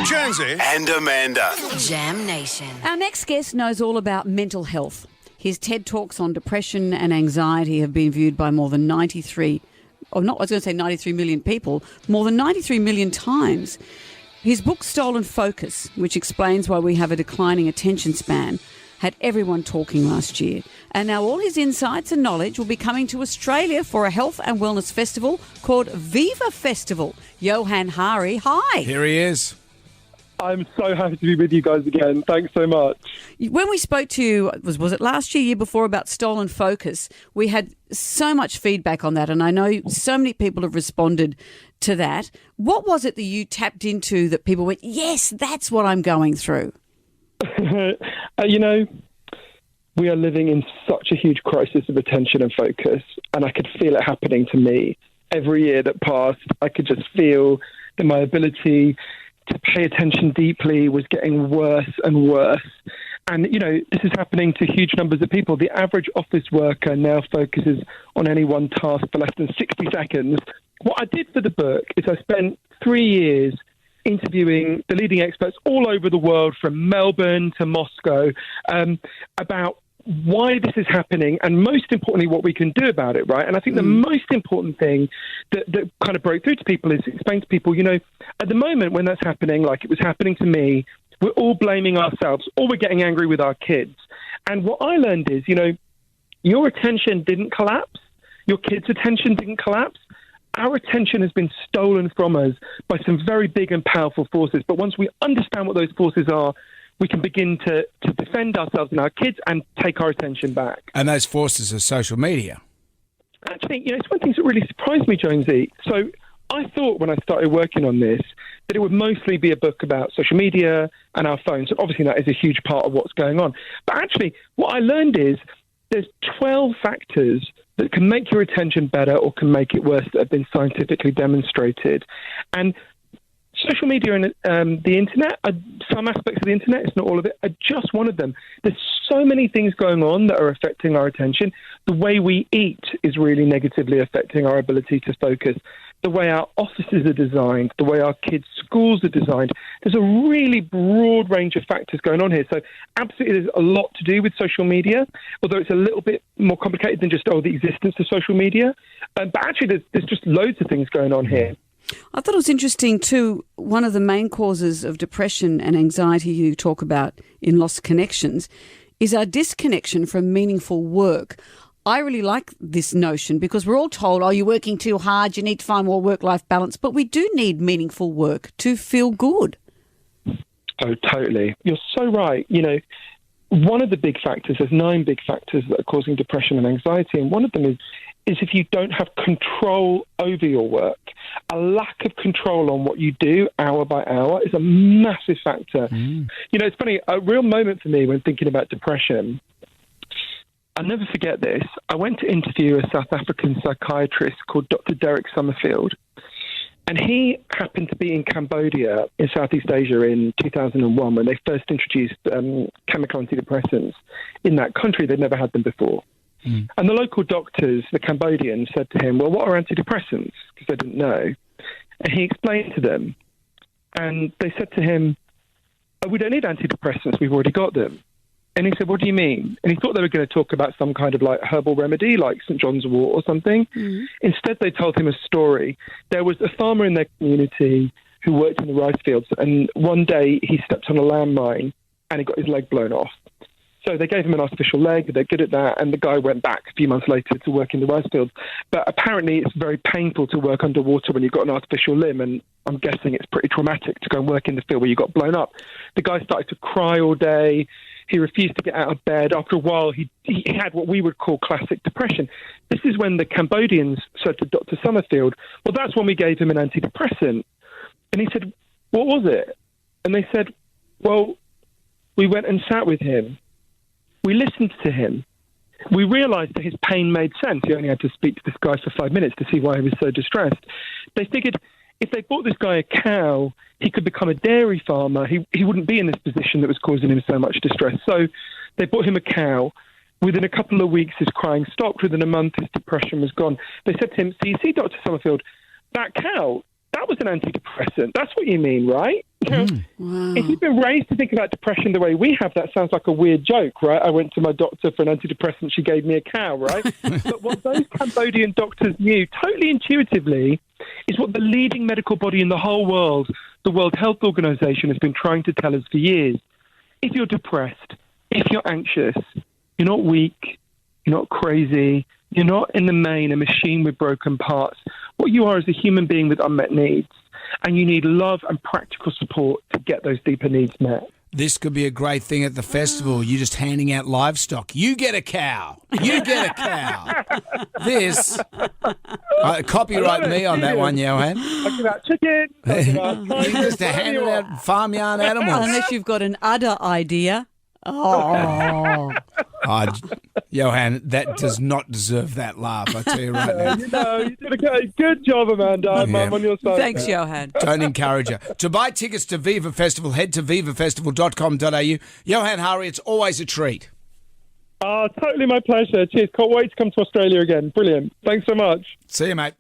Jonesy and Amanda. Jam Nation. Our next guest knows all about mental health. His TED Talks on depression and anxiety have been viewed by more than 93 million people, more than 93 million times. His book, Stolen Focus, which explains why we have a declining attention span, had everyone talking last year. And now all his insights and knowledge will be coming to Australia for a health and wellness festival called Viva Festival. Johann Hari, hi. Here he is. I'm so happy to be with you guys again. Thanks so much. When we spoke to you, was it last year before, about Stolen Focus, we had so much feedback on that, and I know so many people have responded to that. What was it that you tapped into that people went, yes, that's what I'm going through? We are living in such a huge crisis of attention and focus, and I could feel it happening to me. Every year that passed, I could just feel that my ability to pay attention deeply was getting worse and worse. And, this is happening to huge numbers of people. The average office worker now focuses on any one task for less than 60 seconds. What I did for the book is I spent 3 years interviewing the leading experts all over the world, from Melbourne to Moscow, about why this is happening and, most importantly, what we can do about it, right? And I think the most important thing that kind of broke through to people is explain to people, at the moment when that's happening, like it was happening to me, we're all blaming ourselves, or we're getting angry with our kids. And what I learned is, your attention didn't collapse. Your kids' attention didn't collapse. Our attention has been stolen from us by some very big and powerful forces. But once we understand what those forces are, we can begin to defend ourselves and our kids and take our attention back. And those forces are social media. Actually, it's one of the things that really surprised me, Jonesy. So I thought when I started working on this that it would mostly be a book about social media and our phones. So obviously that is a huge part of what's going on. But actually, what I learned is there's 12 factors that can make your attention better or can make it worse that have been scientifically demonstrated. And social media and the internet, some aspects of the internet, it's not all of it, are just one of them. There's so many things going on that are affecting our attention. The way we eat is really negatively affecting our ability to focus. The way our offices are designed, the way our kids' schools are designed. There's a really broad range of factors going on here. So absolutely there's a lot to do with social media, although it's a little bit more complicated than just, the existence of social media. But actually there's just loads of things going on here. I thought it was interesting too, one of the main causes of depression and anxiety you talk about in Lost Connections is our disconnection from meaningful work. I really like this notion because we're all told, you're working too hard, you need to find more work-life balance, but we do need meaningful work to feel good. Oh, totally. You're so right. One of the big factors, there's 9 big factors that are causing depression and anxiety, and one of them is if you don't have control over your work. A lack of control on what you do hour by hour is a massive factor. It's funny, a real moment for me when thinking about depression, I'll never forget this. I went to interview a South African psychiatrist called Dr. Derek Summerfield, and he happened to be in Cambodia in Southeast Asia in 2001 when they first introduced chemical antidepressants in that country. They'd never had them before. And the local doctors, the Cambodians, said to him, well, what are antidepressants? Because they didn't know. And he explained to them. And they said to him, we don't need antidepressants. We've already got them. And he said, what do you mean? And he thought they were going to talk about some kind of herbal remedy, like St. John's wort or something. Instead, they told him a story. There was a farmer in their community who worked in the rice fields. And one day he stepped on a landmine and he got his leg blown off. So they gave him an artificial leg. They're good at that. And the guy went back a few months later to work in the rice fields. But apparently it's very painful to work underwater when you've got an artificial limb. And I'm guessing it's pretty traumatic to go and work in the field where you got blown up. The guy started to cry all day. He refused to get out of bed. After a while, he had what we would call classic depression. This is when the Cambodians said to Dr. Summerfield, well, that's when we gave him an antidepressant. And he said, what was it? And they said, well, we went and sat with him. We listened to him. We realized that his pain made sense. He only had to speak to this guy for 5 minutes to see why he was so distressed. They figured if they bought this guy a cow, he could become a dairy farmer. He wouldn't be in this position that was causing him so much distress. So they bought him a cow. Within a couple of weeks, his crying stopped. Within a month, his depression was gone. They said to him, so you see, Dr. Summerfield, that cow, that was an antidepressant. That's what you mean, right? If you've been raised to think about depression the way we have, that sounds like a weird joke, right? I went to my doctor for an antidepressant, she gave me a cow, right? But what those Cambodian doctors knew, totally intuitively, is what the leading medical body in the whole world, the World Health Organization, has been trying to tell us for years. If you're depressed, if you're anxious, you're not weak, you're not crazy, you're not in the main a machine with broken parts. What you are is a human being with unmet needs. And you need love and practical support to get those deeper needs met. This could be a great thing at the festival. You're just handing out livestock. You get a cow. You get a cow. This. Copyright me on that one, Johann. Talk about chicken. You're just handing out farmyard animals. Unless you've got an udder idea. Oh. Johann, that does not deserve that laugh, I tell you right now. You did a good job, Amanda. I'm on your side. Thanks, Johann. Don't encourage her. To buy tickets to Viva Festival, head to vivafestival.com.au. Johann Hari, it's always a treat. Totally my pleasure. Cheers. Can't wait to come to Australia again. Brilliant. Thanks so much. See you, mate.